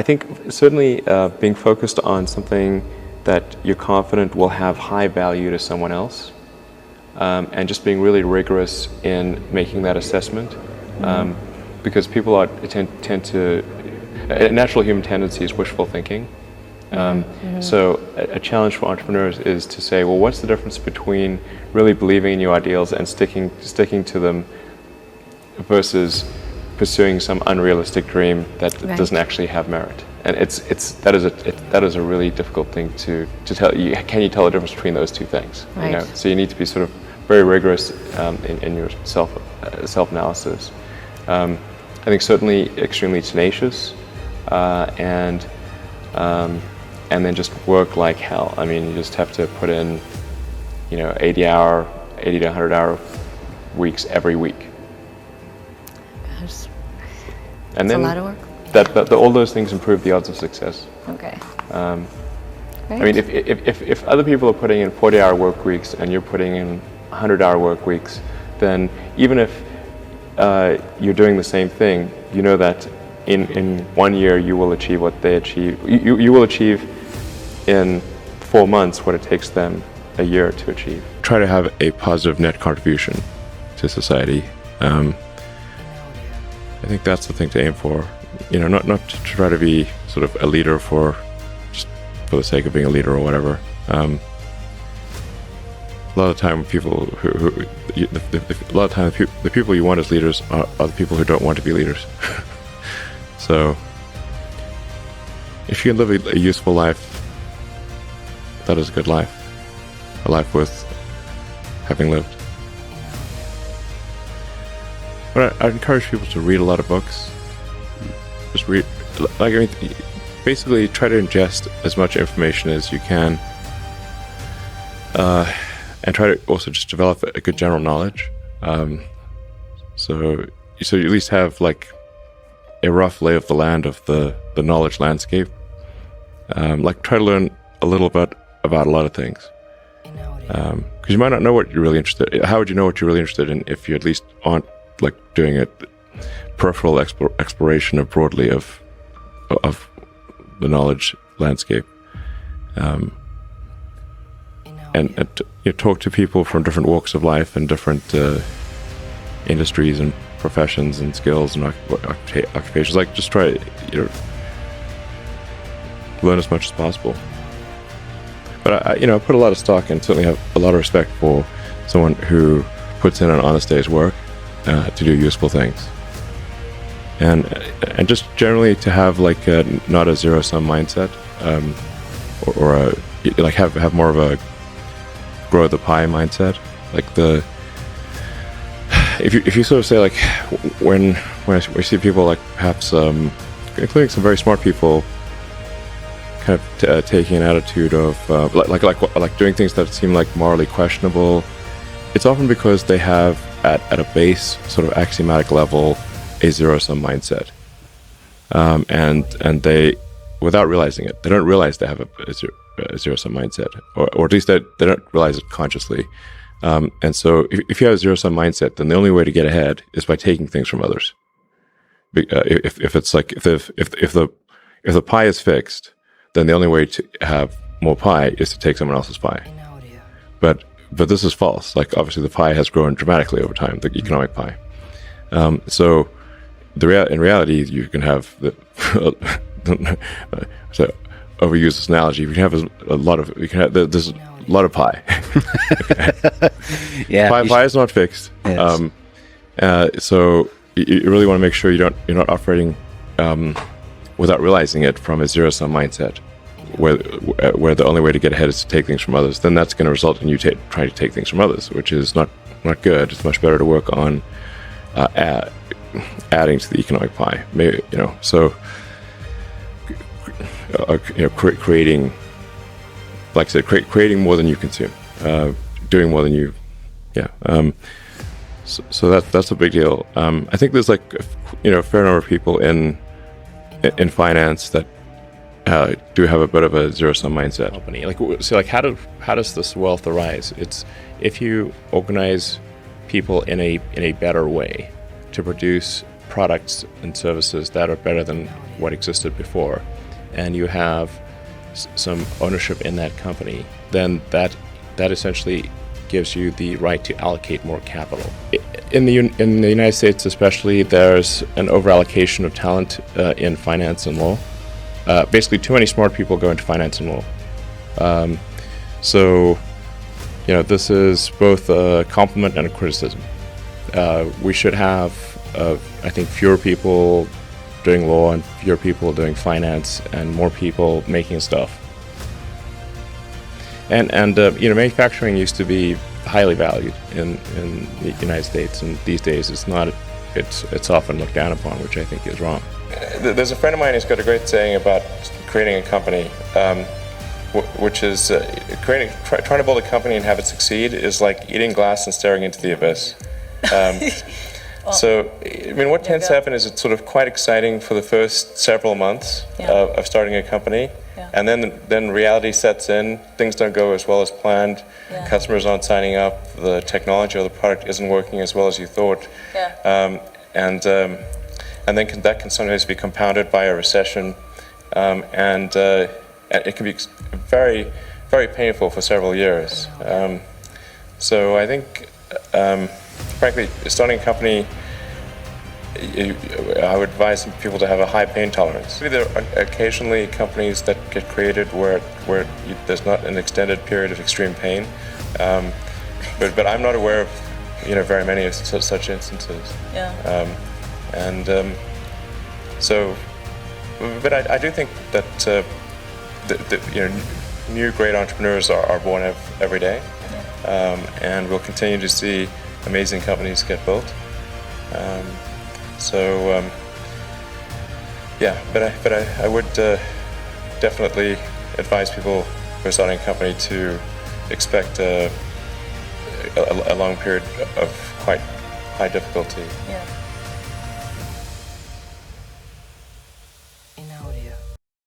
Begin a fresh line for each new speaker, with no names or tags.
I think certainly being focused on something that you're confident will have high value to someone else, and just being really rigorous in making that assessment, because people tend to, a natural human tendency is wishful thinking. So a challenge for entrepreneurs is to say, well, what's the difference between really believing in your ideals and sticking to them versus pursuing some unrealistic dream that doesn't actually have merit? And that is a really difficult thing to tell. Can you tell the difference between those two things?
Right.
You know? So you need to be sort of very rigorous in your self-analysis. I think certainly extremely tenacious, and then just work like hell. I mean, you just have to put in, 80 to 100 hour weeks every week.
Gosh.
And
That's
then
a lot of work.
All those things improve the odds of success.
Okay.
I mean, if other people are putting in 40-hour work weeks and you're putting in 100-hour work weeks, then even if you're doing the same thing, you know that in 1 year you will achieve what they achieve. You will achieve in 4 months what it takes them a year to achieve. Try to have a positive net contribution to society. I think that's the thing to aim for. Not to try to be sort of a leader for the sake of being a leader or whatever. A lot of the time, the people you want as leaders are the people who don't want to be leaders. So, if you can live a useful life, that is a good life. A life worth having lived. But I encourage people to read a lot of books. Just read, basically try to ingest as much information as you can, and try to also just develop a good general knowledge. So you at least have like a rough lay of the land of the knowledge landscape. Try to learn a little bit about a lot of things. Because you might not know what you're really interested in. How would you know what you're really interested in if you at least aren't doing a peripheral exploration of broadly of the knowledge landscape, and talk to people from different walks of life and different industries and professions and skills and occupations. Just try to learn as much as possible. But I put a lot of stock and certainly have a lot of respect for someone who puts in an honest day's work to do useful things. And just generally to have not a zero-sum mindset, or have more of a grow the pie mindset. If you sort of say when I see people perhaps including some very smart people kind of taking an attitude of doing things that seem morally questionable, it's often because they have at a base sort of axiomatic level a zero-sum mindset, and they, without realizing it, they don't realize they have a zero-sum mindset, or at least they don't realize it consciously. And so, if you have a zero-sum mindset, then the only way to get ahead is by taking things from others. If the pie is fixed, then the only way to have more pie is to take someone else's pie. But this is false. Obviously, the pie has grown dramatically over time, the economic pie. So in reality, you can have so overuse this analogy. You can have there's a lot of pie.
Yeah,
pie is not fixed.
Yes.
So you really want to make sure you're not operating without realizing it from a zero-sum mindset, where the only way to get ahead is to take things from others. Then that's going to result in you trying to take things from others, which is not good. It's much better to work on adding to the economic pie. Maybe, so creating, like I said, creating more than you consume, doing more than you, So that's a big deal. I think there's a fair number of people in finance that do have a bit of a zero-sum mindset. Company, how does this wealth arise? It's if you organize people in a better way to produce products and services that are better than what existed before, and you have some ownership in that company, then that essentially gives you the right to allocate more capital. In the United States especially, there's an overallocation of talent in finance and law. Basically, too many smart people go into finance and law. So, this is both a compliment and a criticism. We should have, I think, fewer people doing law and fewer people doing finance and more people making stuff. And manufacturing used to be highly valued in the United States, and these days it's not. It's often looked down upon, which I think is wrong. There's a friend of mine who's got a great saying about creating a company, which is trying to build a company and have it succeed is like eating glass and staring into the abyss. So, what tends to happen is it's sort of quite exciting for the first several months of starting a company. And then reality sets in, things don't go as well as planned, customers aren't signing up, the technology or the product isn't working as well as you thought. And then that can sometimes be compounded by a recession, and it can be very, very painful for several years. So I think, frankly, starting a company, I would advise people to have a high pain tolerance. There are occasionally companies that get created where there's not an extended period of extreme pain, but I'm not aware of very many of such instances. But I do think that new great entrepreneurs are born every day, and we'll continue to see amazing companies get built. But I would definitely advise people who are starting a company to expect a long period of quite high difficulty.